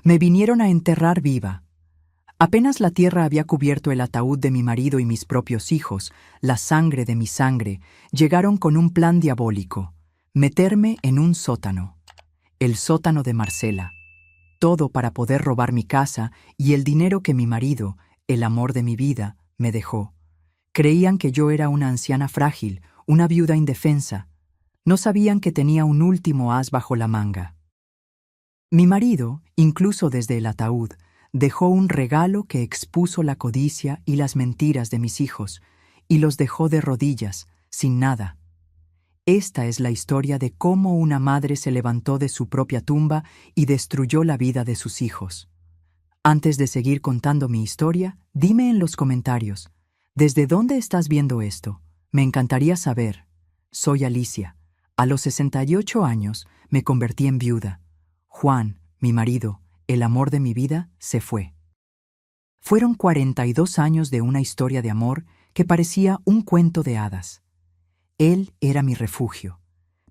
Me vinieron a enterrar viva. Apenas la tierra había cubierto el ataúd de mi marido y mis propios hijos, la sangre de mi sangre, llegaron con un plan diabólico: meterme en un sótano. El sótano de Marcela. Todo para poder robar mi casa y el dinero que mi marido, el amor de mi vida, me dejó. Creían que yo era una anciana frágil, una viuda indefensa. No sabían que tenía un último as bajo la manga. Mi marido, incluso desde el ataúd, dejó un regalo que expuso la codicia y las mentiras de mis hijos, y los dejó de rodillas, sin nada. Esta es la historia de cómo una madre se levantó de su propia tumba y destruyó la vida de sus hijos. Antes de seguir contando mi historia, dime en los comentarios, ¿desde dónde estás viendo esto? Me encantaría saber. Soy Alicia. A los 68 años me convertí en viuda. Juan, mi marido, el amor de mi vida, se fue. Fueron 42 años de una historia de amor que parecía un cuento de hadas. Él era mi refugio,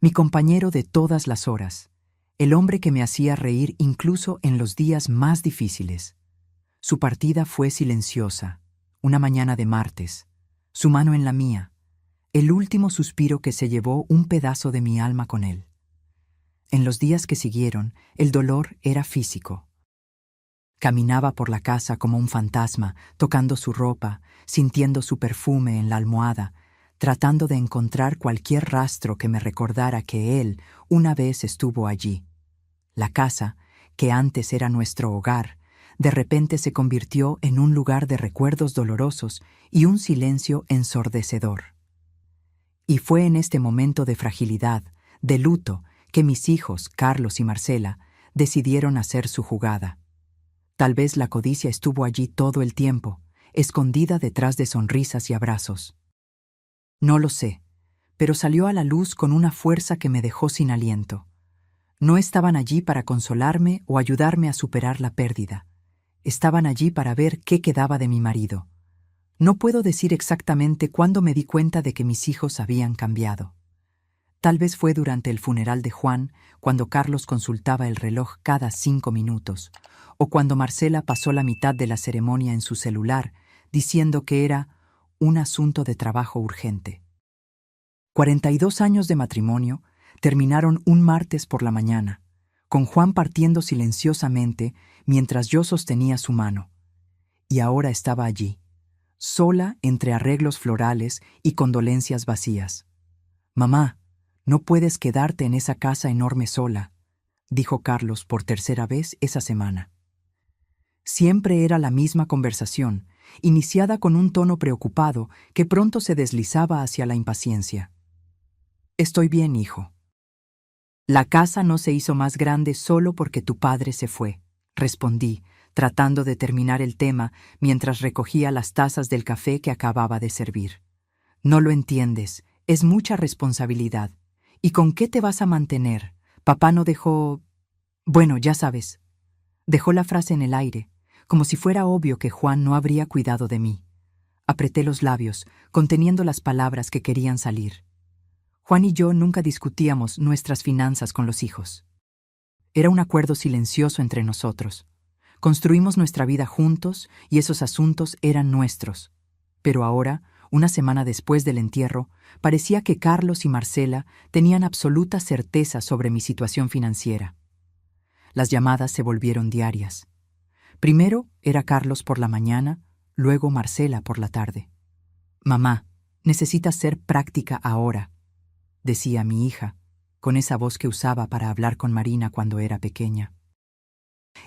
mi compañero de todas las horas, el hombre que me hacía reír incluso en los días más difíciles. Su partida fue silenciosa, una mañana de martes, su mano en la mía, el último suspiro que se llevó un pedazo de mi alma con él. En los días que siguieron, el dolor era físico. Caminaba por la casa como un fantasma, tocando su ropa, sintiendo su perfume en la almohada, tratando de encontrar cualquier rastro que me recordara que él una vez estuvo allí. La casa, que antes era nuestro hogar, de repente se convirtió en un lugar de recuerdos dolorosos y un silencio ensordecedor. Y fue en este momento de fragilidad, de luto, que mis hijos, Carlos y Marcela, decidieron hacer su jugada. Tal vez la codicia estuvo allí todo el tiempo, escondida detrás de sonrisas y abrazos. No lo sé, pero salió a la luz con una fuerza que me dejó sin aliento. No estaban allí para consolarme o ayudarme a superar la pérdida. Estaban allí para ver qué quedaba de mi marido. No puedo decir exactamente cuándo me di cuenta de que mis hijos habían cambiado. Tal vez fue durante el funeral de Juan, cuando Carlos consultaba el reloj cada 5 minutos, o cuando Marcela pasó la mitad de la ceremonia en su celular, diciendo que era un asunto de trabajo urgente. 42 años de matrimonio terminaron un martes por la mañana, con Juan partiendo silenciosamente mientras yo sostenía su mano. Y ahora estaba allí, sola entre arreglos florales y condolencias vacías. «Mamá, no puedes quedarte en esa casa enorme sola», dijo Carlos por tercera vez esa semana. Siempre era la misma conversación, iniciada con un tono preocupado que pronto se deslizaba hacia la impaciencia. «Estoy bien, hijo». «La casa no se hizo más grande solo porque tu padre se fue», respondí, tratando de terminar el tema mientras recogía las tazas del café que acababa de servir. «No lo entiendes, es mucha responsabilidad. ¿Y con qué te vas a mantener? Papá no dejó... Bueno, ya sabes». Dejó la frase en el aire, como si fuera obvio que Juan no habría cuidado de mí. Apreté los labios, conteniendo las palabras que querían salir. Juan y yo nunca discutíamos nuestras finanzas con los hijos. Era un acuerdo silencioso entre nosotros. Construimos nuestra vida juntos y esos asuntos eran nuestros. Pero ahora, una semana después del entierro, parecía que Carlos y Marcela tenían absoluta certeza sobre mi situación financiera. Las llamadas se volvieron diarias. Primero era Carlos por la mañana, luego Marcela por la tarde. «Mamá, necesitas ser práctica ahora», decía mi hija, con esa voz que usaba para hablar con Marina cuando era pequeña.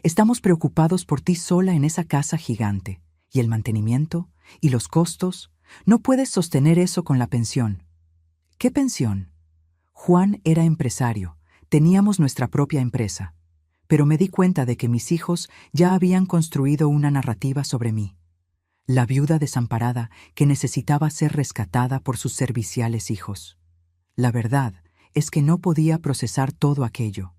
«Estamos preocupados por ti sola en esa casa gigante, y el mantenimiento, y los costos. No puedes sostener eso con la pensión». «¿Qué pensión?» Juan era empresario, teníamos nuestra propia empresa, pero me di cuenta de que mis hijos ya habían construido una narrativa sobre mí. La viuda desamparada que necesitaba ser rescatada por sus serviciales hijos. La verdad es que no podía procesar todo aquello.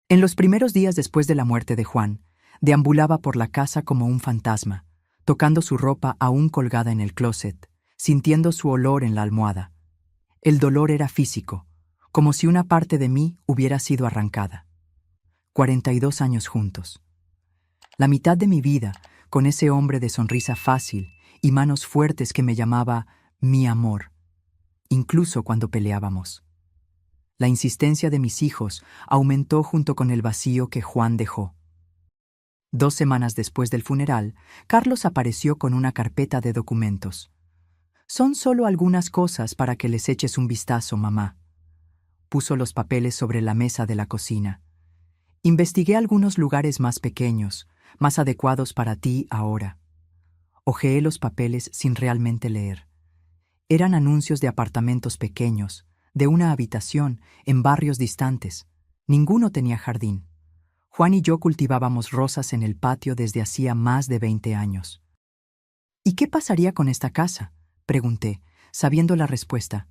En los primeros días después de la muerte de Juan, deambulaba por la casa como un fantasma, tocando su ropa aún colgada en el closet, sintiendo su olor en la almohada. El dolor era físico, como si una parte de mí hubiera sido arrancada. 42 años juntos. La mitad de mi vida con ese hombre de sonrisa fácil y manos fuertes que me llamaba mi amor, incluso cuando peleábamos. La insistencia de mis hijos aumentó junto con el vacío que Juan dejó. 2 semanas después del funeral, Carlos apareció con una carpeta de documentos. «Son solo algunas cosas para que les eches un vistazo, mamá». Puso los papeles sobre la mesa de la cocina. «Investigué algunos lugares más pequeños, más adecuados para ti ahora». Hojeé los papeles sin realmente leer. Eran anuncios de apartamentos pequeños, de una habitación, en barrios distantes. Ninguno tenía jardín. Juan y yo cultivábamos rosas en el patio desde hacía más de 20 años. «¿Y qué pasaría con esta casa?», pregunté, sabiendo la respuesta.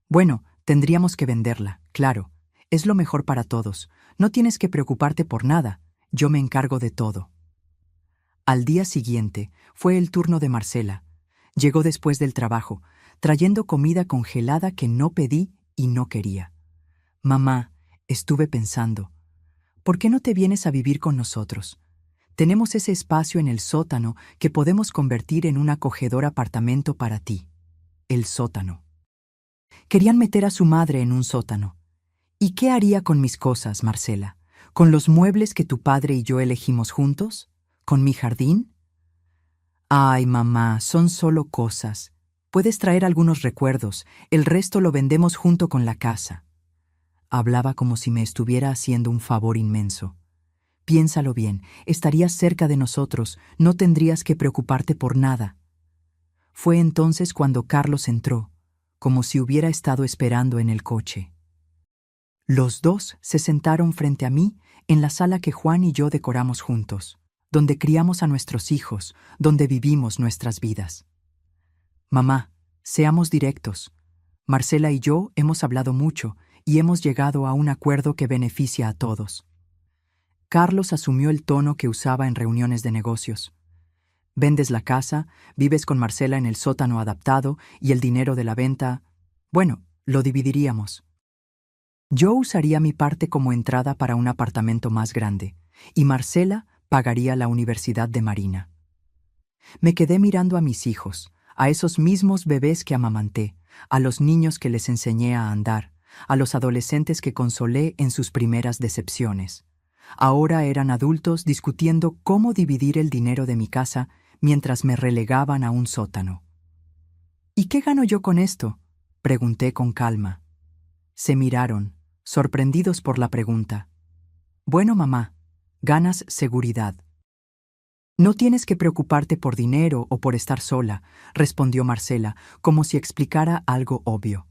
«Bueno, tendríamos que venderla, claro. Es lo mejor para todos. No tienes que preocuparte por nada. Yo me encargo de todo». Al día siguiente fue el turno de Marcela. Llegó después del trabajo, trayendo comida congelada que no pedí y no quería. «Mamá, estuve pensando, ¿por qué no te vienes a vivir con nosotros? Tenemos ese espacio en el sótano que podemos convertir en un acogedor apartamento para ti». El sótano. Querían meter a su madre en un sótano. ¿Y qué haría con mis cosas, Marcela? ¿Con los muebles que tu padre y yo elegimos juntos? ¿Con mi jardín? «Ay, mamá, son solo cosas. Puedes traer algunos recuerdos, el resto lo vendemos junto con la casa». Hablaba como si me estuviera haciendo un favor inmenso. «Piénsalo bien, estarías cerca de nosotros, no tendrías que preocuparte por nada». Fue entonces cuando Carlos entró, como si hubiera estado esperando en el coche. Los dos se sentaron frente a mí en la sala que Juan y yo decoramos juntos, donde criamos a nuestros hijos, donde vivimos nuestras vidas. «Mamá, seamos directos. Marcela y yo hemos hablado mucho y hemos llegado a un acuerdo que beneficia a todos». Carlos asumió el tono que usaba en reuniones de negocios. «Vendes la casa, vives con Marcela en el sótano adaptado y el dinero de la venta, bueno, lo dividiríamos. Yo usaría mi parte como entrada para un apartamento más grande y Marcela pagaría la universidad de Marina». Me quedé mirando a mis hijos, a esos mismos bebés que amamanté, a los niños que les enseñé a andar, a los adolescentes que consolé en sus primeras decepciones. Ahora eran adultos discutiendo cómo dividir el dinero de mi casa mientras me relegaban a un sótano. «¿Y qué gano yo con esto?», pregunté con calma. Se miraron, sorprendidos por la pregunta. «Bueno, mamá, ganas seguridad». «No tienes que preocuparte por dinero o por estar sola», respondió Marcela, como si explicara algo obvio.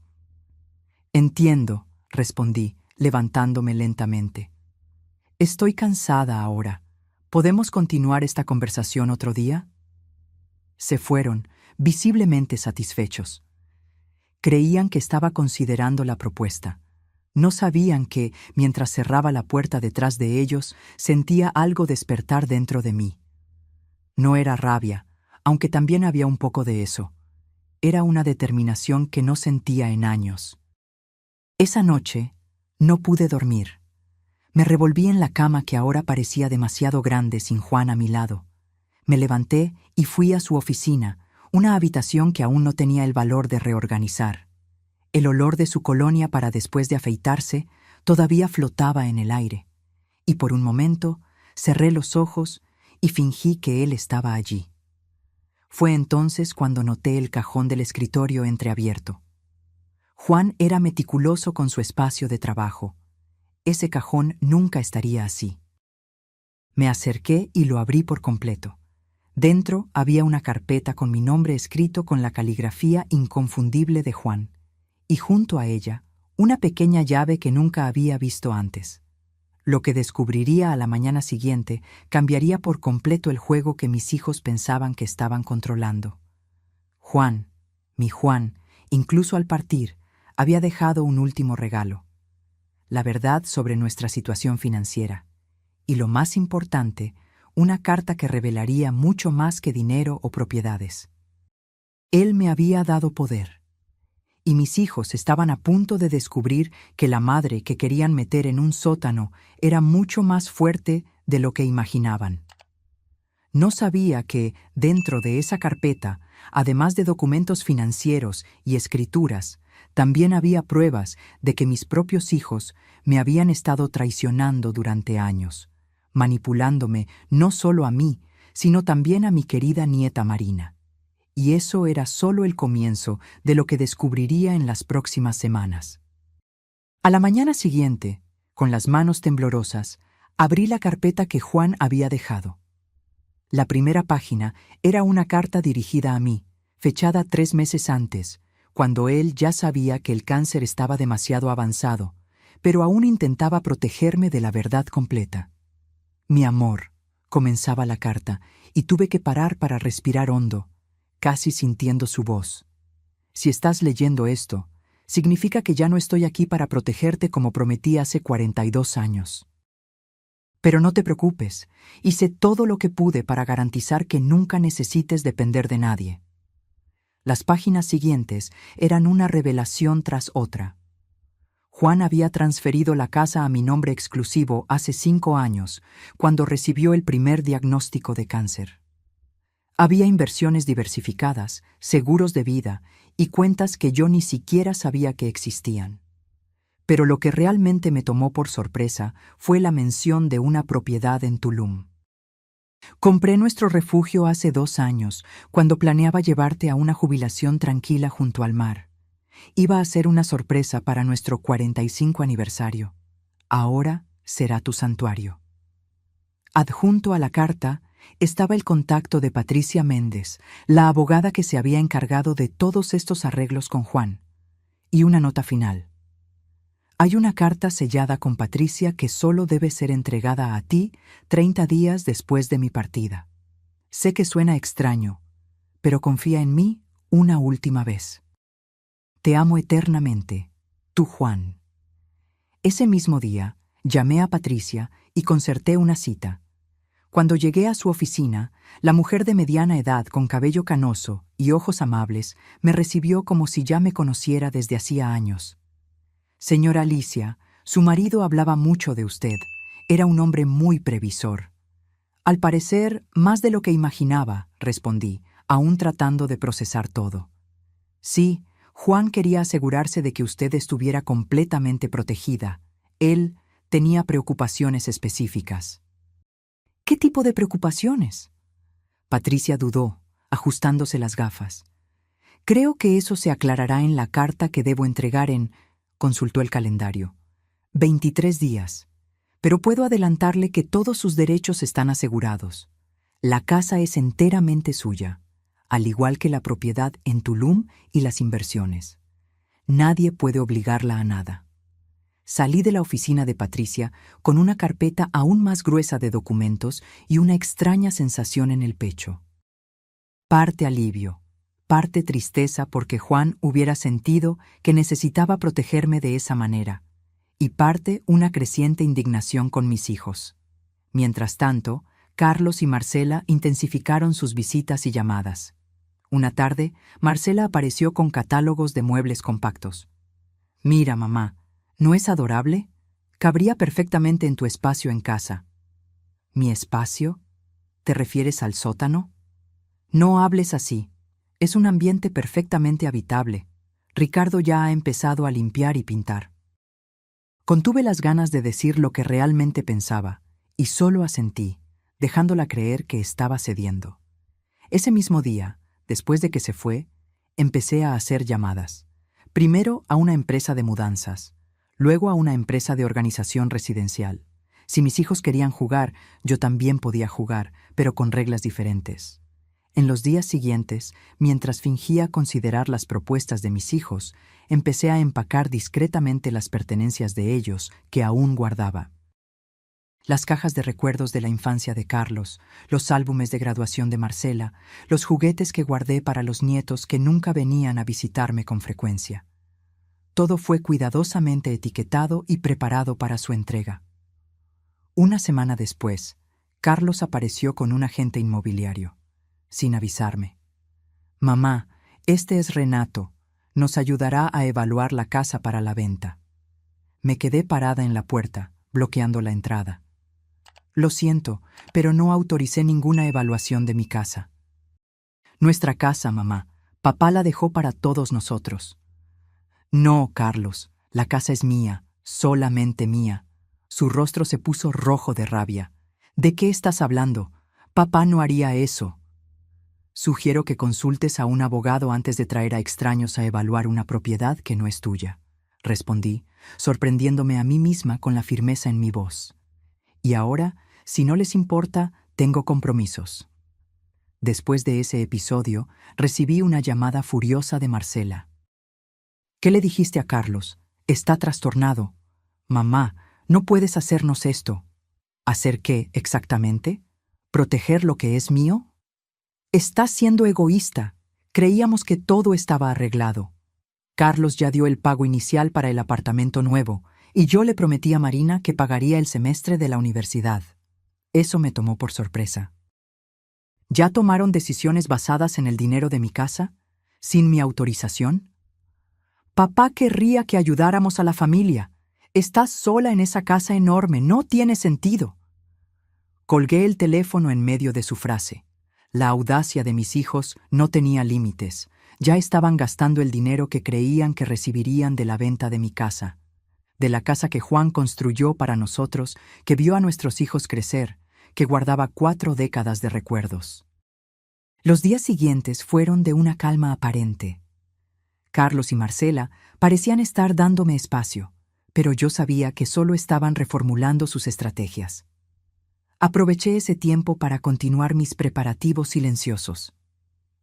«Entiendo», respondí, levantándome lentamente. «Estoy cansada ahora. ¿Podemos continuar esta conversación otro día?». Se fueron, visiblemente satisfechos. Creían que estaba considerando la propuesta. No sabían que, mientras cerraba la puerta detrás de ellos, sentía algo despertar dentro de mí. No era rabia, aunque también había un poco de eso. Era una determinación que no sentía en años. Esa noche no pude dormir. Me revolví en la cama que ahora parecía demasiado grande sin Juan a mi lado. Me levanté y fui a su oficina, una habitación que aún no tenía el valor de reorganizar. El olor de su colonia para después de afeitarse todavía flotaba en el aire, y por un momento cerré los ojos y fingí que él estaba allí. Fue entonces cuando noté el cajón del escritorio entreabierto. Juan era meticuloso con su espacio de trabajo. Ese cajón nunca estaría así. Me acerqué y lo abrí por completo. Dentro había una carpeta con mi nombre escrito con la caligrafía inconfundible de Juan, y junto a ella, una pequeña llave que nunca había visto antes. Lo que descubriría a la mañana siguiente cambiaría por completo el juego que mis hijos pensaban que estaban controlando. Juan, mi Juan, incluso al partir, había dejado un último regalo: la verdad sobre nuestra situación financiera, y lo más importante, una carta que revelaría mucho más que dinero o propiedades. Él me había dado poder, y mis hijos estaban a punto de descubrir que la madre que querían meter en un sótano era mucho más fuerte de lo que imaginaban. No sabía que, dentro de esa carpeta, además de documentos financieros y escrituras, también había pruebas de que mis propios hijos me habían estado traicionando durante años, manipulándome no solo a mí, sino también a mi querida nieta Marina. Y eso era solo el comienzo de lo que descubriría en las próximas semanas. A la mañana siguiente, con las manos temblorosas, abrí la carpeta que Juan había dejado. La primera página era una carta dirigida a mí, fechada 3 meses antes, cuando él ya sabía que el cáncer estaba demasiado avanzado, pero aún intentaba protegerme de la verdad completa. Mi amor, comenzaba la carta, y tuve que parar para respirar hondo, casi sintiendo su voz. Si estás leyendo esto, significa que ya no estoy aquí para protegerte como prometí hace 42 años. Pero no te preocupes, hice todo lo que pude para garantizar que nunca necesites depender de nadie. Las páginas siguientes eran una revelación tras otra. Juan había transferido la casa a mi nombre exclusivo hace 5 años, cuando recibió el primer diagnóstico de cáncer. Había inversiones diversificadas, seguros de vida y cuentas que yo ni siquiera sabía que existían. Pero lo que realmente me tomó por sorpresa fue la mención de una propiedad en Tulum. Compré nuestro refugio hace 2 años, cuando planeaba llevarte a una jubilación tranquila junto al mar. Iba a ser una sorpresa para nuestro 45 aniversario. Ahora será tu santuario. Adjunto a la carta estaba el contacto de Patricia Méndez, la abogada que se había encargado de todos estos arreglos con Juan, y una nota final. Hay una carta sellada con Patricia que solo debe ser entregada a ti 30 días después de mi partida. Sé que suena extraño, pero confía en mí una última vez. Te amo eternamente, tu Juan. Ese mismo día, llamé a Patricia y concerté una cita. Cuando llegué a su oficina, la mujer de mediana edad con cabello canoso y ojos amables me recibió como si ya me conociera desde hacía años. Señora Alicia, su marido hablaba mucho de usted. Era un hombre muy previsor. Al parecer, más de lo que imaginaba, respondí, aún tratando de procesar todo. Sí, Juan quería asegurarse de que usted estuviera completamente protegida. Él tenía preocupaciones específicas. ¿Qué tipo de preocupaciones? Patricia dudó, ajustándose las gafas. Creo que eso se aclarará en la carta que debo entregar en... Consultó el calendario. 23 días. Pero puedo adelantarle que todos sus derechos están asegurados. La casa es enteramente suya, al igual que la propiedad en Tulum y las inversiones. Nadie puede obligarla a nada. Salí de la oficina de Patricia con una carpeta aún más gruesa de documentos y una extraña sensación en el pecho. Parte alivio. Parte tristeza porque Juan hubiera sentido que necesitaba protegerme de esa manera, y parte una creciente indignación con mis hijos. Mientras tanto, Carlos y Marcela intensificaron sus visitas y llamadas. Una tarde, Marcela apareció con catálogos de muebles compactos. «Mira, mamá, ¿no es adorable? Cabría perfectamente en tu espacio en casa». «¿Mi espacio? ¿Te refieres al sótano?» «No hables así. Es un ambiente perfectamente habitable. Ricardo ya ha empezado a limpiar y pintar». Contuve las ganas de decir lo que realmente pensaba, y solo asentí, dejándola creer que estaba cediendo. Ese mismo día, después de que se fue, empecé a hacer llamadas. Primero a una empresa de mudanzas, luego a una empresa de organización residencial. Si mis hijos querían jugar, yo también podía jugar, pero con reglas diferentes. En los días siguientes, mientras fingía considerar las propuestas de mis hijos, empecé a empacar discretamente las pertenencias de ellos que aún guardaba. Las cajas de recuerdos de la infancia de Carlos, los álbumes de graduación de Marcela, los juguetes que guardé para los nietos que nunca venían a visitarme con frecuencia. Todo fue cuidadosamente etiquetado y preparado para su entrega. Una semana después, Carlos apareció con un agente inmobiliario, sin avisarme. «Mamá, este es Renato. Nos ayudará a evaluar la casa para la venta. Me quedé parada en la puerta, bloqueando la entrada. Lo siento, pero no autoricé ninguna evaluación de mi casa. Nuestra casa, mamá. Papá la dejó para todos nosotros. No, Carlos, la casa es mía, solamente mía. Su rostro se puso rojo de rabia. ¿De qué estás hablando? Papá no haría eso. Sugiero que consultes a un abogado antes de traer a extraños a evaluar una propiedad que no es tuya, respondí, sorprendiéndome a mí misma con la firmeza en mi voz. Y ahora, si no les importa, tengo compromisos. Después de ese episodio, recibí una llamada furiosa de Marcela. ¿Qué le dijiste a Carlos? Está trastornado. Mamá, no puedes hacernos esto. ¿Hacer qué, exactamente? ¿Proteger lo que es mío? Estás siendo egoísta. Creíamos que todo estaba arreglado. Carlos ya dio el pago inicial para el apartamento nuevo, y yo le prometí a Marina que pagaría el semestre de la universidad. Eso me tomó por sorpresa. ¿Ya tomaron decisiones basadas en el dinero de mi casa, sin mi autorización? Papá querría que ayudáramos a la familia. Estás sola en esa casa enorme, no tiene sentido. Colgué el teléfono en medio de su frase. La audacia de mis hijos no tenía límites. Ya estaban gastando el dinero que creían que recibirían de la venta de mi casa. De la casa que Juan construyó para nosotros, que vio a nuestros hijos crecer, que guardaba 4 décadas de recuerdos. Los días siguientes fueron de una calma aparente. Carlos y Marcela parecían estar dándome espacio, pero yo sabía que solo estaban reformulando sus estrategias. Aproveché ese tiempo para continuar mis preparativos silenciosos.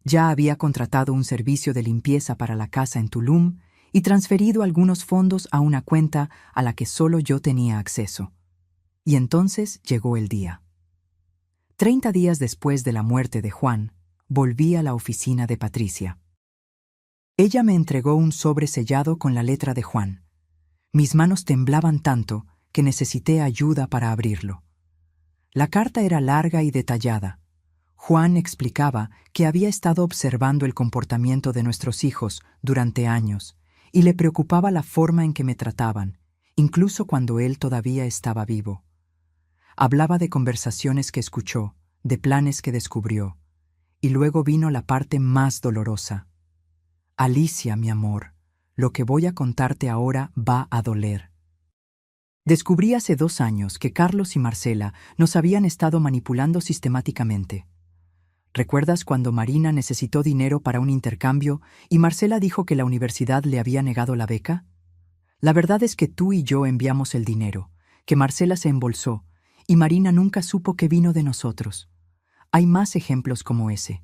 Ya había contratado un servicio de limpieza para la casa en Tulum y transferido algunos fondos a una cuenta a la que solo yo tenía acceso. Y entonces llegó el día. 30 días después de la muerte de Juan, volví a la oficina de Patricia. Ella me entregó un sobre sellado con la letra de Juan. Mis manos temblaban tanto que necesité ayuda para abrirlo. La carta era larga y detallada. Juan explicaba que había estado observando el comportamiento de nuestros hijos durante años y le preocupaba la forma en que me trataban, incluso cuando él todavía estaba vivo. Hablaba de conversaciones que escuchó, de planes que descubrió, y luego vino la parte más dolorosa. Alicia, mi amor, lo que voy a contarte ahora va a doler. Descubrí hace 2 años que Carlos y Marcela nos habían estado manipulando sistemáticamente. ¿Recuerdas cuando Marina necesitó dinero para un intercambio y Marcela dijo que la universidad le había negado la beca? La verdad es que tú y yo enviamos el dinero, que Marcela se embolsó, y Marina nunca supo qué vino de nosotros. Hay más ejemplos como ese.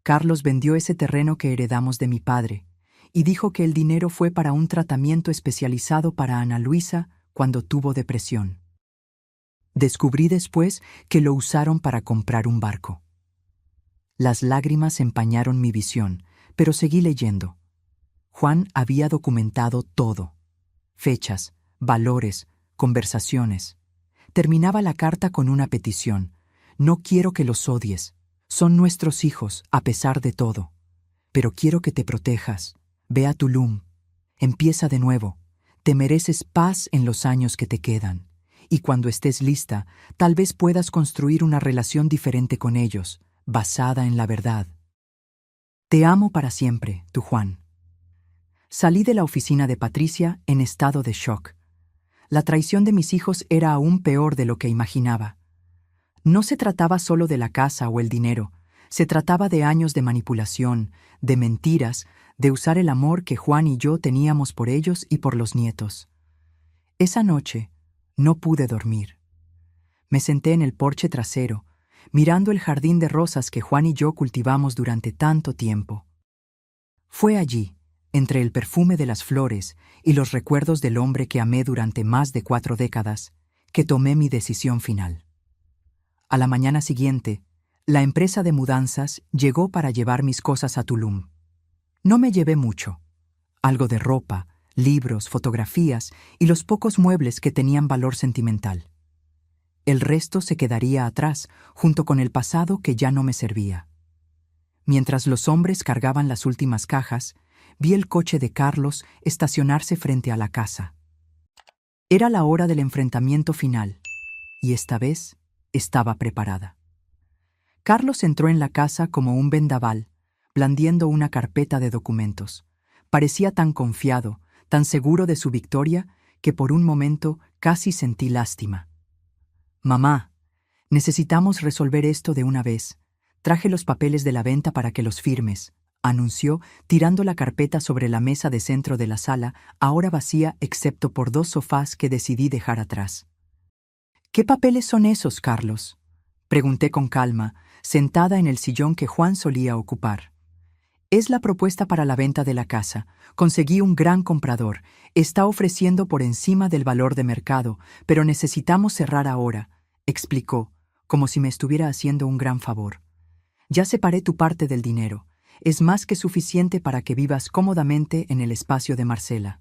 Carlos vendió ese terreno que heredamos de mi padre, y dijo que el dinero fue para un tratamiento especializado para Ana Luisa cuando tuvo depresión. Descubrí después que lo usaron para comprar un barco. Las lágrimas empañaron mi visión, pero seguí leyendo. Juan había documentado todo. Fechas, valores, conversaciones. Terminaba la carta con una petición. No quiero que los odies. Son nuestros hijos, a pesar de todo. Pero quiero que te protejas. Ve a Tulum. Empieza de nuevo. Te mereces paz en los años que te quedan. Y cuando estés lista, tal vez puedas construir una relación diferente con ellos, basada en la verdad. Te amo para siempre, tu Juan. Salí de la oficina de Patricia en estado de shock. La traición de mis hijos era aún peor de lo que imaginaba. No se trataba solo de la casa o el dinero, se trataba de años de manipulación, de mentiras, de usar el amor que Juan y yo teníamos por ellos y por los nietos. Esa noche no pude dormir. Me senté en el porche trasero, mirando el jardín de rosas que Juan y yo cultivamos durante tanto tiempo. Fue allí, entre el perfume de las flores y los recuerdos del hombre que amé durante más de 4 décadas, que tomé mi decisión final. A la mañana siguiente, la empresa de mudanzas llegó para llevar mis cosas a Tulum. No me llevé mucho. Algo de ropa, libros, fotografías y los pocos muebles que tenían valor sentimental. El resto se quedaría atrás, junto con el pasado que ya no me servía. Mientras los hombres cargaban las últimas cajas, vi el coche de Carlos estacionarse frente a la casa. Era la hora del enfrentamiento final, y esta vez estaba preparada. Carlos entró en la casa como un vendaval, blandiendo una carpeta de documentos. Parecía tan confiado, tan seguro de su victoria, que por un momento casi sentí lástima. «Mamá, necesitamos resolver esto de una vez. Traje los papeles de la venta para que los firmes», anunció, tirando la carpeta sobre la mesa de centro de la sala, ahora vacía excepto por 2 sofás que decidí dejar atrás. «¿Qué papeles son esos, Carlos?», pregunté con calma, sentada en el sillón que Juan solía ocupar. «Es la propuesta para la venta de la casa. Conseguí un gran comprador. Está ofreciendo por encima del valor de mercado, pero necesitamos cerrar ahora», explicó, como si me estuviera haciendo un gran favor. «Ya separé tu parte del dinero. Es más que suficiente para que vivas cómodamente en el espacio de Marcela».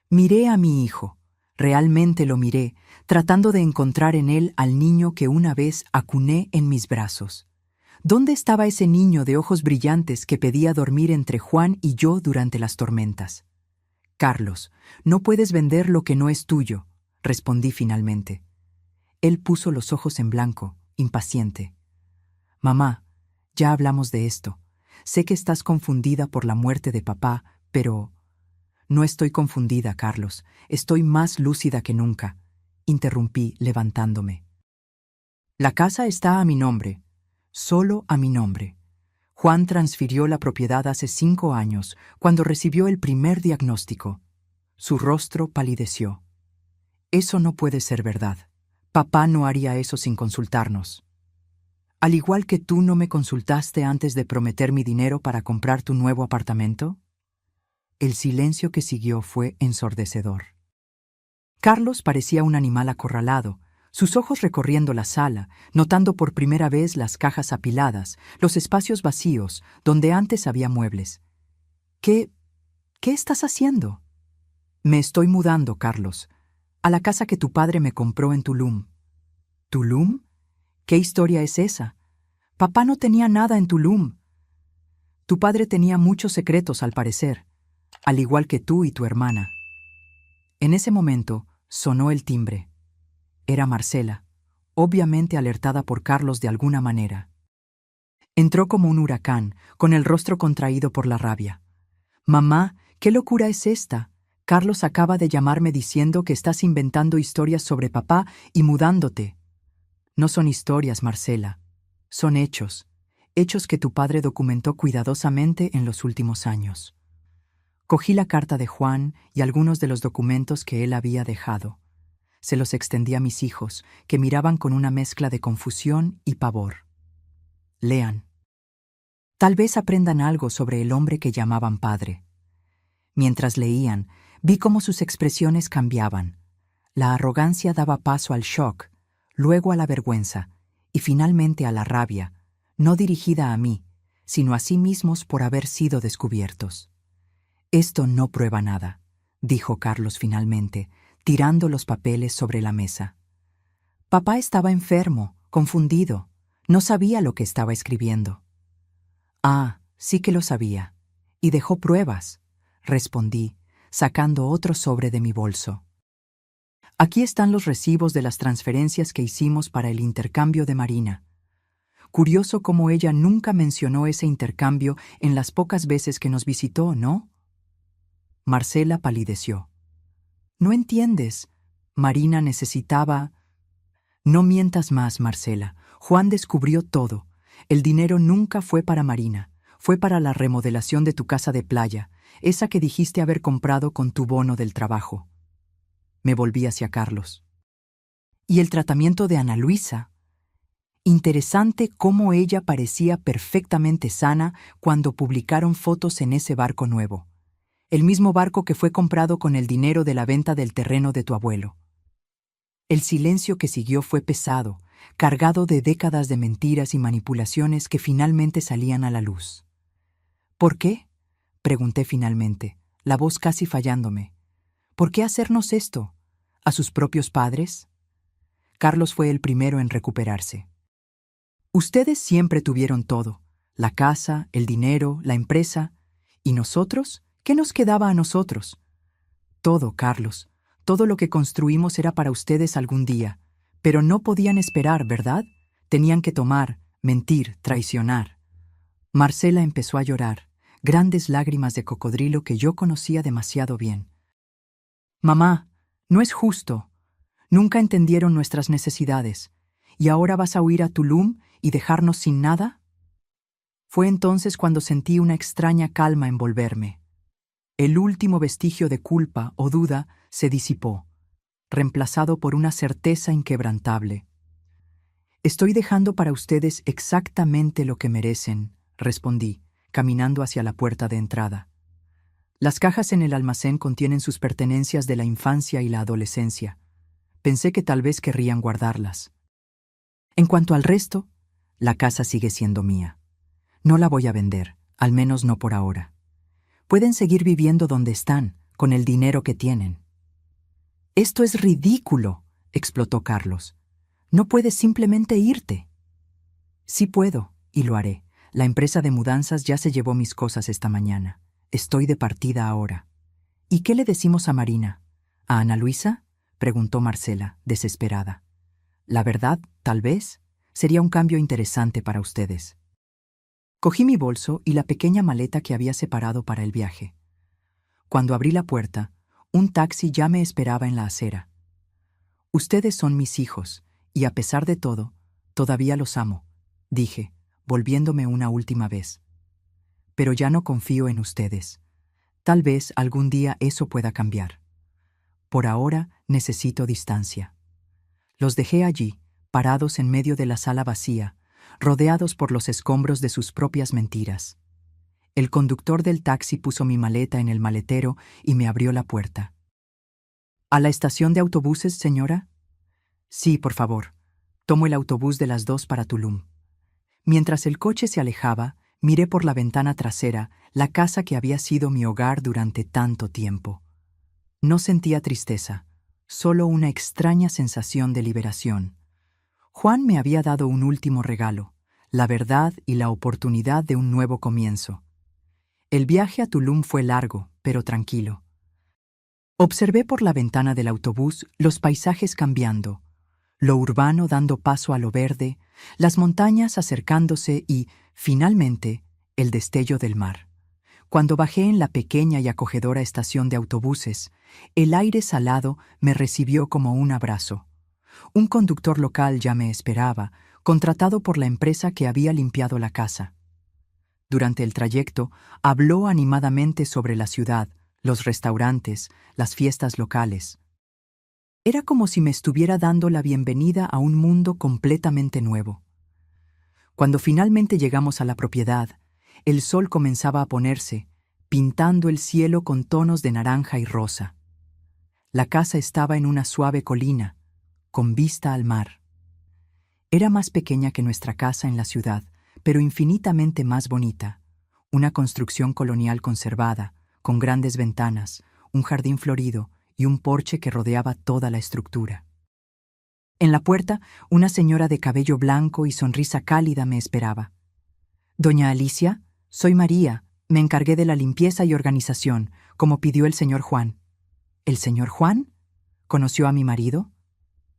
Miré a mi hijo. Realmente lo miré, tratando de encontrar en él al niño que una vez acuné en mis brazos. ¿Dónde estaba ese niño de ojos brillantes que pedía dormir entre Juan y yo durante las tormentas? «Carlos, no puedes vender lo que no es tuyo», respondí finalmente. Él puso los ojos en blanco, impaciente. «Mamá, ya hablamos de esto. Sé que estás confundida por la muerte de papá, pero...» «No estoy confundida, Carlos. Estoy más lúcida que nunca», interrumpí levantándome. «La casa está a mi nombre. Solo a mi nombre. Juan transfirió la propiedad hace 5 años, cuando recibió el primer diagnóstico». Su rostro palideció. «Eso no puede ser verdad. Papá no haría eso sin consultarnos. Al igual que tú no me consultaste antes de prometer mi dinero para comprar tu nuevo apartamento». El silencio que siguió fue ensordecedor. Carlos parecía un animal acorralado, sus ojos recorriendo la sala, notando por primera vez las cajas apiladas, los espacios vacíos, donde antes había muebles. ¿Qué estás haciendo?» «Me estoy mudando, Carlos, a la casa que tu padre me compró en Tulum». «¿Tulum? ¿Qué historia es esa? Papá no tenía nada en Tulum». «Tu padre tenía muchos secretos, al parecer, al igual que tú y tu hermana». En ese momento sonó el timbre. Era Marcela, obviamente alertada por Carlos de alguna manera. Entró como un huracán, con el rostro contraído por la rabia. «Mamá, ¿qué locura es esta? Carlos acaba de llamarme diciendo que estás inventando historias sobre papá y mudándote». «No son historias, Marcela. Son hechos. Hechos que tu padre documentó cuidadosamente en los últimos años». Cogí la carta de Juan y algunos de los documentos que él había dejado. Se los extendí a mis hijos, que miraban con una mezcla de confusión y pavor. «Lean. Tal vez aprendan algo sobre el hombre que llamaban padre». Mientras leían, vi cómo sus expresiones cambiaban. La arrogancia daba paso al shock, luego a la vergüenza y finalmente a la rabia, no dirigida a mí, sino a sí mismos por haber sido descubiertos. «Esto no prueba nada», dijo Carlos finalmente, tirando los papeles sobre la mesa. «Papá estaba enfermo, confundido. No sabía lo que estaba escribiendo». «Ah, sí que lo sabía. Y dejó pruebas», respondí, sacando otro sobre de mi bolso. «Aquí están los recibos de las transferencias que hicimos para el intercambio de Marina». Curioso cómo ella nunca mencionó ese intercambio en las pocas veces que nos visitó, ¿no? Marcela palideció. «No entiendes. Marina necesitaba...» «No mientas más, Marcela. Juan descubrió todo. El dinero nunca fue para Marina. Fue para la remodelación de tu casa de playa, esa que dijiste haber comprado con tu bono del trabajo». Me volví hacia Carlos. «¿Y el tratamiento de Ana Luisa? Interesante cómo ella parecía perfectamente sana cuando publicaron fotos en ese barco nuevo. El mismo barco que fue comprado con el dinero de la venta del terreno de tu abuelo». El silencio que siguió fue pesado, cargado de décadas de mentiras y manipulaciones que finalmente salían a la luz. «¿Por qué?», pregunté finalmente, la voz casi fallándome. «¿Por qué hacernos esto? ¿A sus propios padres?». Carlos fue el primero en recuperarse. «Ustedes siempre tuvieron todo, la casa, el dinero, la empresa, ¿Y nosotros? ¿Qué nos quedaba a nosotros? Todo, Carlos. Todo lo que construimos era para ustedes algún día. Pero no podían esperar, ¿verdad? Tenían que tomar, mentir, traicionar. Marcela empezó a llorar, grandes lágrimas de cocodrilo que yo conocía demasiado bien. Mamá, no es justo. Nunca entendieron nuestras necesidades. ¿Y ahora vas a huir a Tulum y dejarnos sin nada? Fue entonces cuando sentí una extraña calma envolverme. El último vestigio de culpa o duda se disipó, reemplazado por una certeza inquebrantable. Estoy dejando para ustedes exactamente lo que merecen, respondí, caminando hacia la puerta de entrada. Las cajas en el almacén contienen sus pertenencias de la infancia y la adolescencia. Pensé que tal vez querrían guardarlas. En cuanto al resto, la casa sigue siendo mía. No la voy a vender, al menos no por ahora. Pueden seguir viviendo donde están, con el dinero que tienen. Esto es ridículo, explotó Carlos. No puedes simplemente irte. Sí puedo, y lo haré. La empresa de mudanzas ya se llevó mis cosas esta mañana. Estoy de partida ahora. ¿Y qué le decimos a Marina? ¿A Ana Luisa? Preguntó Marcela, desesperada. La verdad, tal vez, sería un cambio interesante para ustedes. Cogí mi bolso y la pequeña maleta que había separado para el viaje. Cuando abrí la puerta, un taxi ya me esperaba en la acera. Ustedes son mis hijos, y a pesar de todo, todavía los amo, dije, volviéndome una última vez. Pero ya no confío en ustedes. Tal vez algún día eso pueda cambiar. Por ahora necesito distancia. Los dejé allí, parados en medio de la sala vacía, rodeados por los escombros de sus propias mentiras. El conductor del taxi puso mi maleta en el maletero y me abrió la puerta. ¿A la estación de autobuses, señora? Sí, por favor. Tomo el autobús de las 2 para Tulum. Mientras el coche se alejaba, miré por la ventana trasera la casa que había sido mi hogar durante tanto tiempo. No sentía tristeza, solo una extraña sensación de liberación. Juan me había dado un último regalo, la verdad y la oportunidad de un nuevo comienzo. El viaje a Tulum fue largo, pero tranquilo. Observé por la ventana del autobús los paisajes cambiando, lo urbano dando paso a lo verde, las montañas acercándose y, finalmente, el destello del mar. Cuando bajé en la pequeña y acogedora estación de autobuses, el aire salado me recibió como un abrazo. Un conductor local ya me esperaba, contratado por la empresa que había limpiado la casa. Durante el trayecto, habló animadamente sobre la ciudad, los restaurantes, las fiestas locales. Era como si me estuviera dando la bienvenida a un mundo completamente nuevo. Cuando finalmente llegamos a la propiedad, el sol comenzaba a ponerse, pintando el cielo con tonos de naranja y rosa. La casa estaba en una suave colina, con vista al mar. Era más pequeña que nuestra casa en la ciudad, pero infinitamente más bonita. Una construcción colonial conservada, con grandes ventanas, un jardín florido y un porche que rodeaba toda la estructura. En la puerta, una señora de cabello blanco y sonrisa cálida me esperaba. «Doña Alicia, soy María, me encargué de la limpieza y organización, como pidió el señor Juan». «¿El señor Juan? ¿Conoció a mi marido?»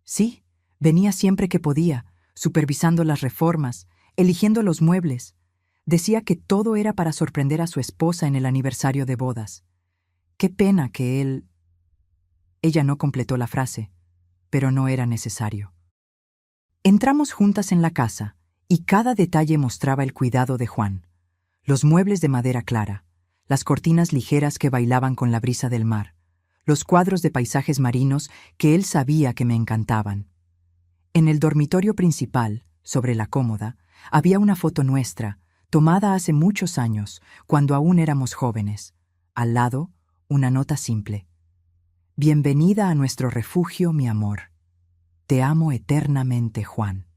«Sí, venía siempre que podía, supervisando las reformas, eligiendo los muebles. Decía que todo era para sorprender a su esposa en el aniversario de bodas. Qué pena que él...» Ella no completó la frase, pero no era necesario. Entramos juntas en la casa, y cada detalle mostraba el cuidado de Juan. Los muebles de madera clara, las cortinas ligeras que bailaban con la brisa del mar, los cuadros de paisajes marinos que él sabía que me encantaban. En el dormitorio principal, sobre la cómoda, había una foto nuestra, tomada hace muchos años, cuando aún éramos jóvenes. Al lado, una nota simple. «Bienvenida a nuestro refugio, mi amor. Te amo eternamente, Juan».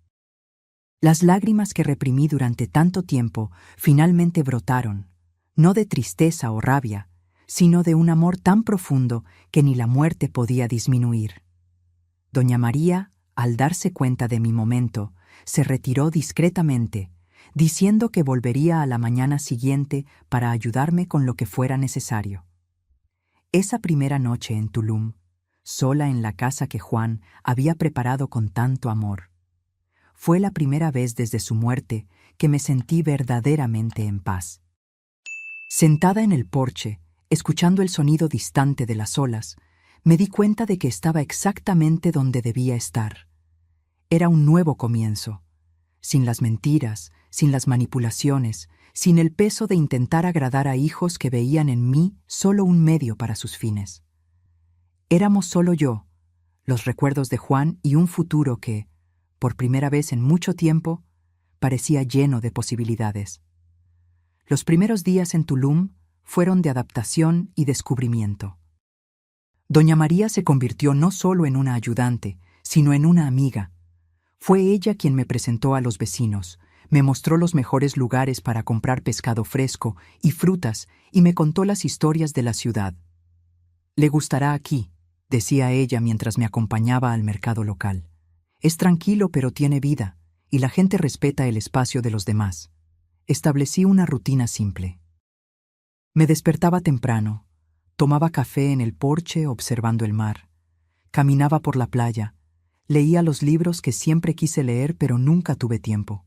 Las lágrimas que reprimí durante tanto tiempo finalmente brotaron, no de tristeza o rabia, sino de un amor tan profundo que ni la muerte podía disminuir. Doña María, al darse cuenta de mi momento, se retiró discretamente, diciendo que volvería a la mañana siguiente para ayudarme con lo que fuera necesario. Esa primera noche en Tulum, sola en la casa que Juan había preparado con tanto amor, fue la primera vez desde su muerte que me sentí verdaderamente en paz. Sentada en el porche, escuchando el sonido distante de las olas, me di cuenta de que estaba exactamente donde debía estar. Era un nuevo comienzo, sin las mentiras, sin las manipulaciones, sin el peso de intentar agradar a hijos que veían en mí solo un medio para sus fines. Éramos solo yo, los recuerdos de Juan y un futuro que, por primera vez en mucho tiempo, parecía lleno de posibilidades. Los primeros días en Tulum fueron de adaptación y descubrimiento. Doña María se convirtió no solo en una ayudante, sino en una amiga. Fue ella quien me presentó a los vecinos, me mostró los mejores lugares para comprar pescado fresco y frutas y me contó las historias de la ciudad. «Le gustará aquí», decía ella mientras me acompañaba al mercado local. «Es tranquilo pero tiene vida, y la gente respeta el espacio de los demás». Establecí una rutina simple. Me despertaba temprano, tomaba café en el porche observando el mar, caminaba por la playa, leía los libros que siempre quise leer pero nunca tuve tiempo.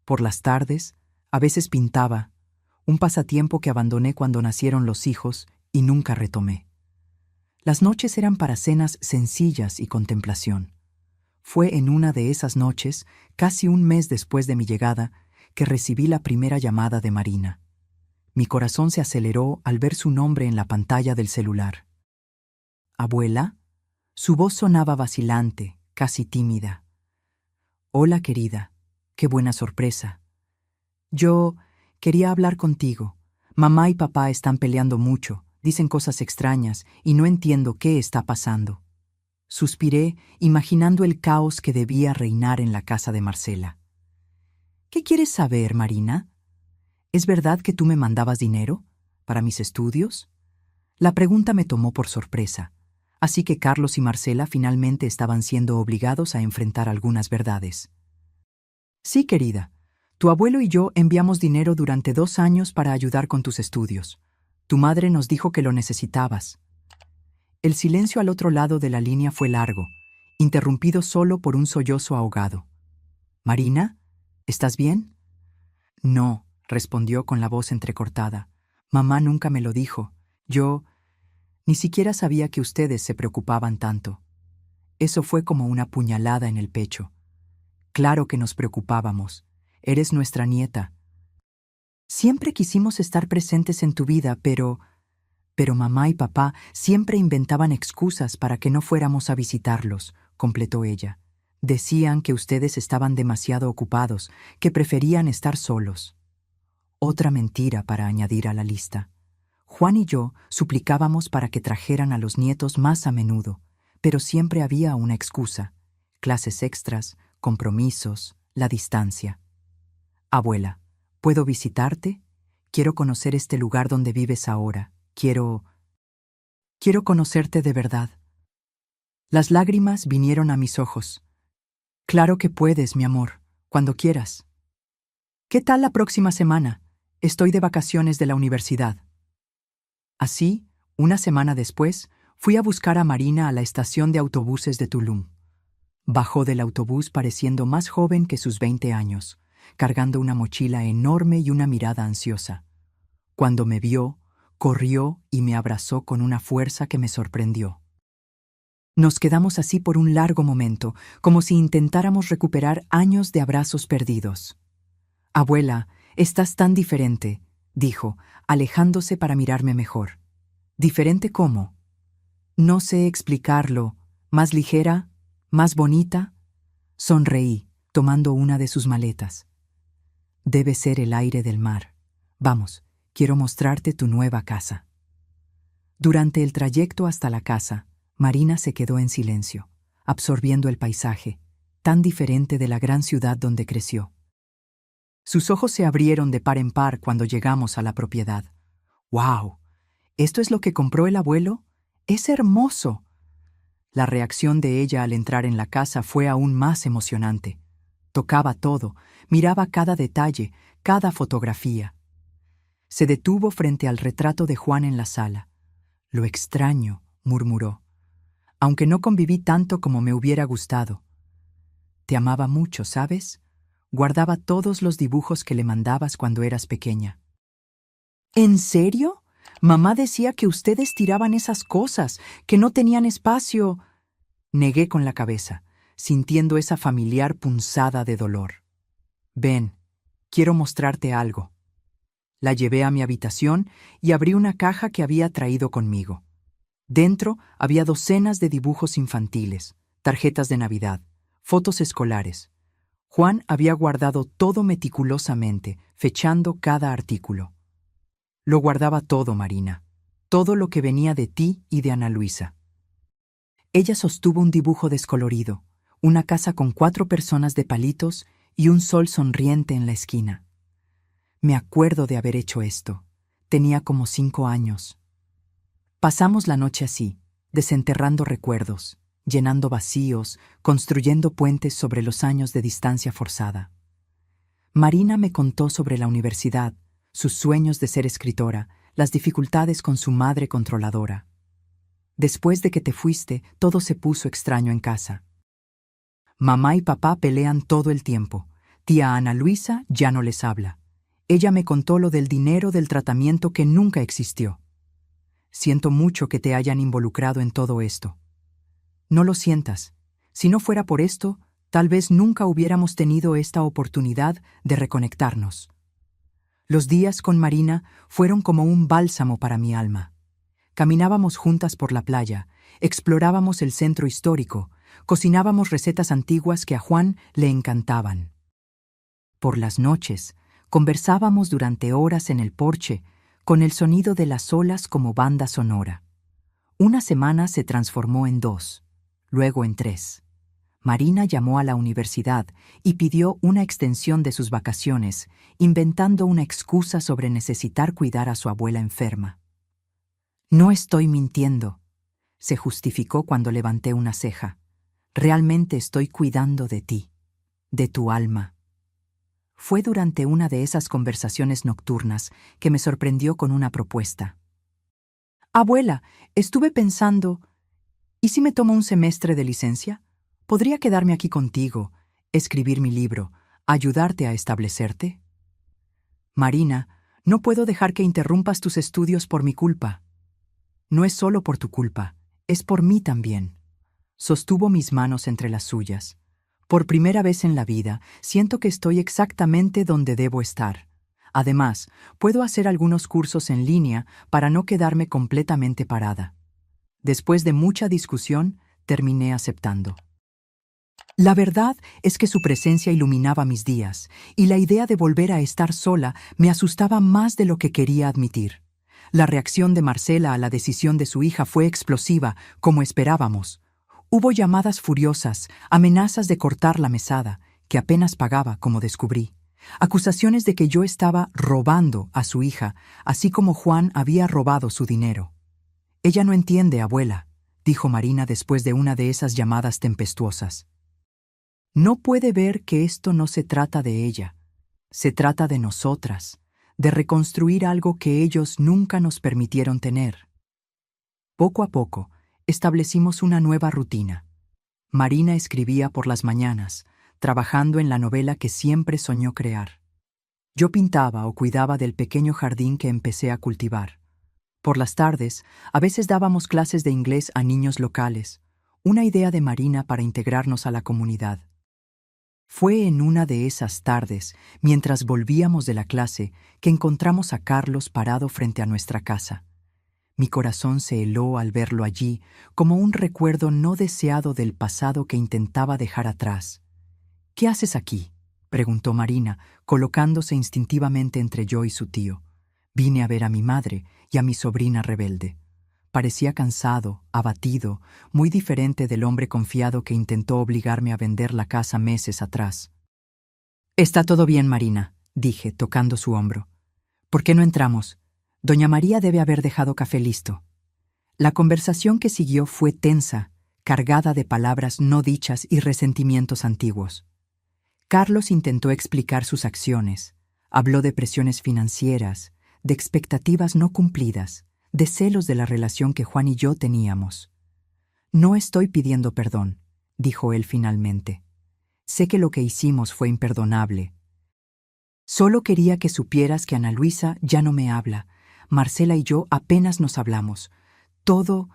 Por las tardes, a veces pintaba, un pasatiempo que abandoné cuando nacieron los hijos y nunca retomé. Las noches eran para cenas sencillas y contemplación. Fue en una de esas noches, casi un mes después de mi llegada, que recibí la primera llamada de Marina. Mi corazón se aceleró al ver su nombre en la pantalla del celular. «¿Abuela?» Su voz sonaba vacilante, casi tímida. «Hola, querida. Qué buena sorpresa. Yo quería hablar contigo. Mamá y papá están peleando mucho, dicen cosas extrañas y no entiendo qué está pasando». Suspiré, imaginando el caos que debía reinar en la casa de Marcela. «¿Qué quieres saber, Marina? ¿Es verdad que tú me mandabas dinero? ¿Para mis estudios?» La pregunta me tomó por sorpresa, así que Carlos y Marcela finalmente estaban siendo obligados a enfrentar algunas verdades. «Sí, querida. Tu abuelo y yo enviamos dinero durante 2 años para ayudar con tus estudios. Tu madre nos dijo que lo necesitabas». El silencio al otro lado de la línea fue largo, interrumpido solo por un sollozo ahogado. «Marina, ¿estás bien?» «No», respondió con la voz entrecortada. «Mamá nunca me lo dijo. Yo ni siquiera sabía que ustedes se preocupaban tanto». Eso fue como una puñalada en el pecho. «Claro que nos preocupábamos. Eres nuestra nieta. Siempre quisimos estar presentes en tu vida, pero mamá y papá siempre inventaban excusas para que no fuéramos a visitarlos», completó ella. «Decían que ustedes estaban demasiado ocupados, que preferían estar solos». Otra mentira para añadir a la lista. Juan y yo suplicábamos para que trajeran a los nietos más a menudo, pero siempre había una excusa: clases extras, compromisos, la distancia. «Abuela, ¿puedo visitarte? Quiero conocer este lugar donde vives ahora. Quiero conocerte de verdad». Las lágrimas vinieron a mis ojos. «Claro que puedes, mi amor, cuando quieras. ¿Qué tal la próxima semana? Estoy de vacaciones de la universidad». Así, una semana después, fui a buscar a Marina a la estación de autobuses de Tulum. Bajó del autobús pareciendo más joven que sus 20 años, cargando una mochila enorme y una mirada ansiosa. Cuando me vio, corrió y me abrazó con una fuerza que me sorprendió. Nos quedamos así por un largo momento, como si intentáramos recuperar años de abrazos perdidos. «Abuela, estás tan diferente», dijo, alejándose para mirarme mejor. «¿Diferente cómo?» «No sé explicarlo. ¿Más ligera? ¿Más bonita?» Sonreí, tomando una de sus maletas. «Debe ser el aire del mar. Vamos, quiero mostrarte tu nueva casa». Durante el trayecto hasta la casa, Marina se quedó en silencio, absorbiendo el paisaje, tan diferente de la gran ciudad donde creció. Sus ojos se abrieron de par en par cuando llegamos a la propiedad. «¡Wow! ¿Esto es lo que compró el abuelo? ¡Es hermoso!». La reacción de ella al entrar en la casa fue aún más emocionante. Tocaba todo, miraba cada detalle, cada fotografía. Se detuvo frente al retrato de Juan en la sala. «Lo extraño», murmuró, «aunque no conviví tanto como me hubiera gustado. Te amaba mucho, ¿sabes? Guardaba todos los dibujos que le mandabas cuando eras pequeña». «¿En serio? Mamá decía que ustedes tiraban esas cosas, que no tenían espacio». Negué con la cabeza, sintiendo esa familiar punzada de dolor. «Ven, quiero mostrarte algo». La llevé a mi habitación y abrí una caja que había traído conmigo. Dentro había docenas de dibujos infantiles, tarjetas de Navidad, fotos escolares. Juan había guardado todo meticulosamente, fechando cada artículo. Lo guardaba todo, Marina, todo lo que venía de ti y de Ana Luisa. Ella sostuvo un dibujo descolorido, una casa con 4 personas de palitos y un sol sonriente en la esquina. Me acuerdo de haber hecho esto. Tenía como 5 años. Pasamos la noche así, desenterrando recuerdos, llenando vacíos, construyendo puentes sobre los años de distancia forzada. Marina me contó sobre la universidad, sus sueños de ser escritora, las dificultades con su madre controladora. Después de que te fuiste, todo se puso extraño en casa. Mamá y papá pelean todo el tiempo. Tía Ana Luisa ya no les habla. Ella me contó lo del dinero del tratamiento que nunca existió. Siento mucho que te hayan involucrado en todo esto. No lo sientas. Si no fuera por esto, tal vez nunca hubiéramos tenido esta oportunidad de reconectarnos. Los días con Marina fueron como un bálsamo para mi alma. Caminábamos juntas por la playa, explorábamos el centro histórico, cocinábamos recetas antiguas que a Juan le encantaban. Por las noches, conversábamos durante horas en el porche, con el sonido de las olas como banda sonora. Una semana se transformó en 2, luego en 3. Marina llamó a la universidad y pidió una extensión de sus vacaciones, inventando una excusa sobre necesitar cuidar a su abuela enferma. «No estoy mintiendo», se justificó cuando levanté una ceja. «Realmente estoy cuidando de ti, de tu alma». Fue durante una de esas conversaciones nocturnas que me sorprendió con una propuesta. «Abuela, estuve pensando, ¿y si me tomo un semestre de licencia? ¿Podría quedarme aquí contigo, escribir mi libro, ayudarte a establecerte?» «Marina, no puedo dejar que interrumpas tus estudios por mi culpa». «No es solo por tu culpa, es por mí también». Sostuvo mis manos entre las suyas. «Por primera vez en la vida, siento que estoy exactamente donde debo estar. Además, puedo hacer algunos cursos en línea para no quedarme completamente parada». Después de mucha discusión, terminé aceptando. La verdad es que su presencia iluminaba mis días, y la idea de volver a estar sola me asustaba más de lo que quería admitir. La reacción de Marcela a la decisión de su hija fue explosiva, como esperábamos. Hubo llamadas furiosas, amenazas de cortar la mesada, que apenas pagaba, como descubrí. Acusaciones de que yo estaba robando a su hija, así como Juan había robado su dinero. «Ella no entiende, abuela», dijo Marina después de una de esas llamadas tempestuosas. «No puede ver que esto no se trata de ella. Se trata de nosotras, de reconstruir algo que ellos nunca nos permitieron tener». Poco a poco, establecimos una nueva rutina. Marina escribía por las mañanas, trabajando en la novela que siempre soñó crear. Yo pintaba o cuidaba del pequeño jardín que empecé a cultivar. Por las tardes, a veces dábamos clases de inglés a niños locales, una idea de Marina para integrarnos a la comunidad. Fue en una de esas tardes, mientras volvíamos de la clase, que encontramos a Carlos parado frente a nuestra casa. Mi corazón se heló al verlo allí, como un recuerdo no deseado del pasado que intentaba dejar atrás. «¿Qué haces aquí?», preguntó Marina, colocándose instintivamente entre yo y su tío. «Vine a ver a mi madre y a mi sobrina rebelde». Parecía cansado, abatido, muy diferente del hombre confiado que intentó obligarme a vender la casa meses atrás. «Está todo bien, Marina», dije, tocando su hombro. «¿Por qué no entramos? Doña María debe haber dejado café listo». La conversación que siguió fue tensa, cargada de palabras no dichas y resentimientos antiguos. Carlos intentó explicar sus acciones. Habló de presiones financieras, de expectativas no cumplidas, de celos de la relación que Juan y yo teníamos. No estoy pidiendo perdón, dijo él finalmente. Sé que lo que hicimos fue imperdonable. Solo quería que supieras que Ana Luisa ya no me habla. Marcela y yo apenas nos hablamos. Todo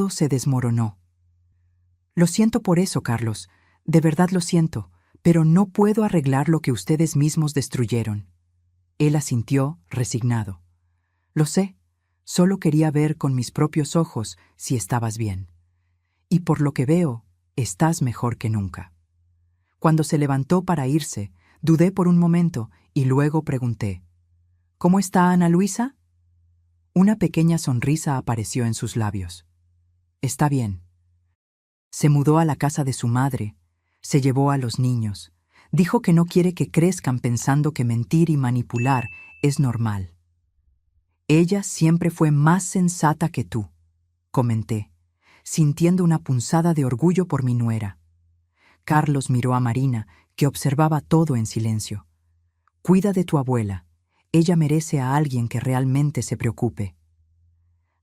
se desmoronó. Lo siento por eso, Carlos. De verdad lo siento, pero no puedo arreglar lo que ustedes mismos destruyeron. Él asintió, resignado. Lo sé, solo quería ver con mis propios ojos si estabas bien. Y por lo que veo, estás mejor que nunca. Cuando se levantó para irse, dudé por un momento y luego pregunté, ¿cómo está Ana Luisa? Una pequeña sonrisa apareció en sus labios. Está bien. Se mudó a la casa de su madre, se llevó a los niños, dijo que no quiere que crezcan pensando que mentir y manipular es normal. Ella siempre fue más sensata que tú, comenté, sintiendo una punzada de orgullo por mi nuera. Carlos miró a Marina, que observaba todo en silencio. Cuida de tu abuela. Ella merece a alguien que realmente se preocupe.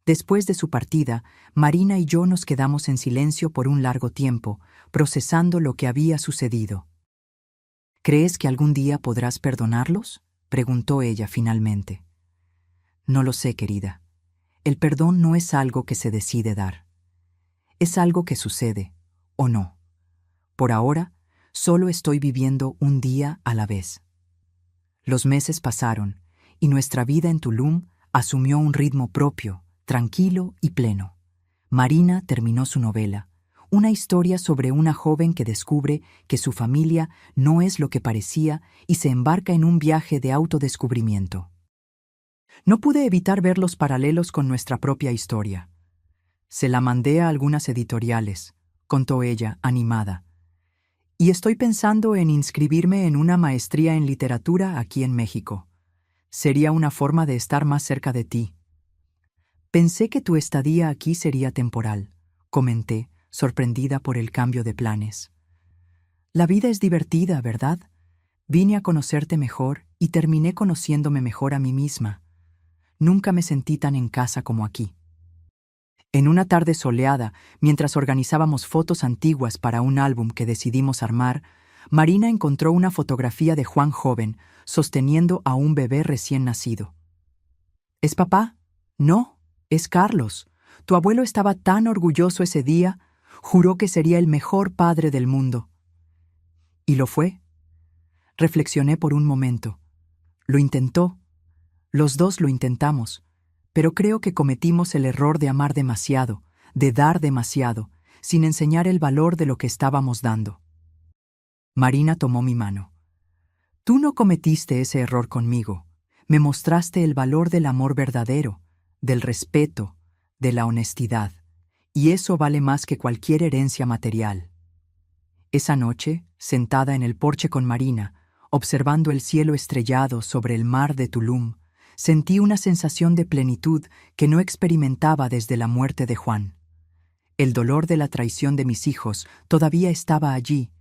Después de su partida, Marina y yo nos quedamos en silencio por un largo tiempo, procesando lo que había sucedido. ¿Crees que algún día podrás perdonarlos?, preguntó ella finalmente. No lo sé, querida. El perdón no es algo que se decide dar. Es algo que sucede, o no. Por ahora, solo estoy viviendo un día a la vez. Los meses pasaron, y nuestra vida en Tulum asumió un ritmo propio, tranquilo y pleno. Marina terminó su novela, una historia sobre una joven que descubre que su familia no es lo que parecía y se embarca en un viaje de autodescubrimiento. No pude evitar ver los paralelos con nuestra propia historia. Se la mandé a algunas editoriales, contó ella, animada. Y estoy pensando en inscribirme en una maestría en literatura aquí en México. Sería una forma de estar más cerca de ti. Pensé que tu estadía aquí sería temporal, comenté, sorprendida por el cambio de planes. La vida es divertida, ¿verdad? Vine a conocerte mejor y terminé conociéndome mejor a mí misma. Nunca me sentí tan en casa como aquí. En una tarde soleada, mientras organizábamos fotos antiguas para un álbum que decidimos armar, Marina encontró una fotografía de Juan joven, sosteniendo a un bebé recién nacido. ¿Es papá? No, es Carlos. Tu abuelo estaba tan orgulloso ese día, juró que sería el mejor padre del mundo. ¿Y lo fue? Reflexioné por un momento. Lo intentó. Los dos lo intentamos. Pero creo que cometimos el error de amar demasiado, de dar demasiado, sin enseñar el valor de lo que estábamos dando. Marina tomó mi mano. Tú no cometiste ese error conmigo. Me mostraste el valor del amor verdadero, del respeto, de la honestidad, y eso vale más que cualquier herencia material. Esa noche, sentada en el porche con Marina, observando el cielo estrellado sobre el mar de Tulum, sentí una sensación de plenitud que no experimentaba desde la muerte de Juan. El dolor de la traición de mis hijos todavía estaba allí,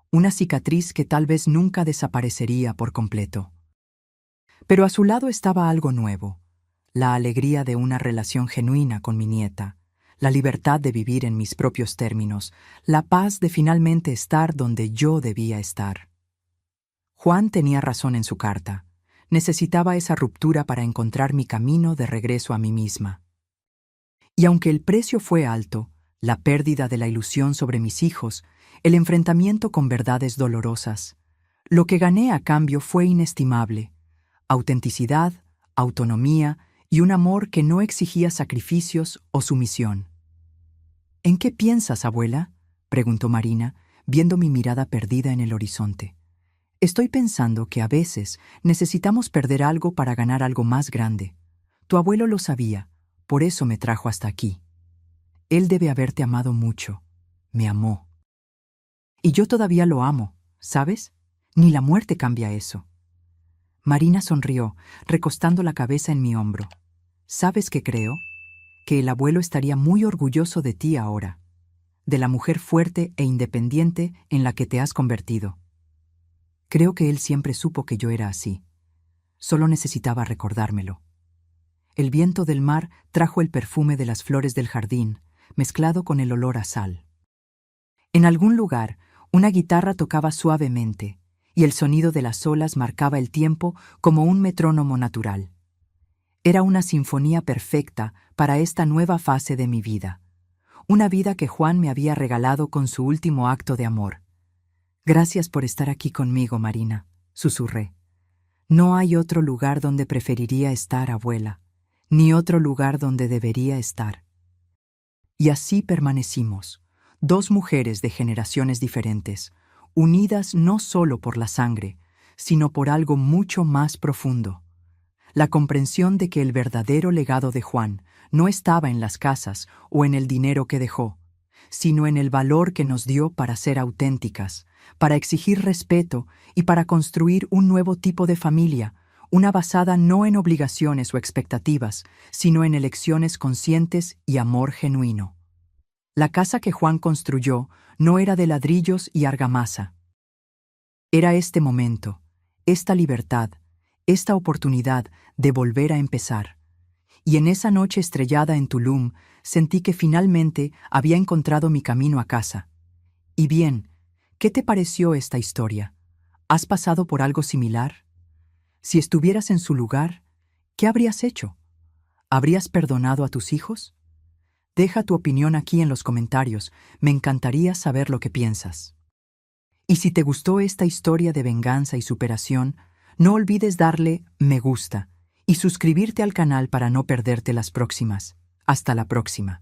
una cicatriz que tal vez nunca desaparecería por completo. Pero a su lado estaba algo nuevo, la alegría de una relación genuina con mi nieta, la libertad de vivir en mis propios términos, la paz de finalmente estar donde yo debía estar. Juan tenía razón en su carta. Necesitaba esa ruptura para encontrar mi camino de regreso a mí misma. Y aunque el precio fue alto, la pérdida de la ilusión sobre mis hijos, el enfrentamiento con verdades dolorosas, lo que gané a cambio fue inestimable: autenticidad, autonomía y un amor que no exigía sacrificios o sumisión. ¿En qué piensas, abuela?, preguntó Marina, viendo mi mirada perdida en el horizonte. Estoy pensando que a veces necesitamos perder algo para ganar algo más grande. Tu abuelo lo sabía, por eso me trajo hasta aquí. Él debe haberte amado mucho. Me amó. Y yo todavía lo amo, ¿sabes? Ni la muerte cambia eso. Marina sonrió, recostando la cabeza en mi hombro. ¿Sabes qué creo? Que el abuelo estaría muy orgulloso de ti ahora, de la mujer fuerte e independiente en la que te has convertido. Creo que él siempre supo que yo era así. Solo necesitaba recordármelo. El viento del mar trajo el perfume de las flores del jardín, mezclado con el olor a sal. En algún lugar, una guitarra tocaba suavemente, y el sonido de las olas marcaba el tiempo como un metrónomo natural. Era una sinfonía perfecta para esta nueva fase de mi vida, una vida que Juan me había regalado con su último acto de amor. «Gracias por estar aquí conmigo, Marina», susurré. «No hay otro lugar donde preferiría estar, abuela, ni otro lugar donde debería estar». Y así permanecimos, dos mujeres de generaciones diferentes, unidas no solo por la sangre, sino por algo mucho más profundo. La comprensión de que el verdadero legado de Juan no estaba en las casas o en el dinero que dejó, sino en el valor que nos dio para ser auténticas, para exigir respeto y para construir un nuevo tipo de familia, una basada no en obligaciones o expectativas, sino en elecciones conscientes y amor genuino. La casa que Juan construyó no era de ladrillos y argamasa. Era este momento, esta libertad, esta oportunidad de volver a empezar. Y en esa noche estrellada en Tulum, sentí que finalmente había encontrado mi camino a casa. Y bien, ¿qué te pareció esta historia? ¿Has pasado por algo similar? Si estuvieras en su lugar, ¿qué habrías hecho? ¿Habrías perdonado a tus hijos? Deja tu opinión aquí en los comentarios, me encantaría saber lo que piensas. Y si te gustó esta historia de venganza y superación, no olvides darle me gusta y suscribirte al canal para no perderte las próximas. Hasta la próxima.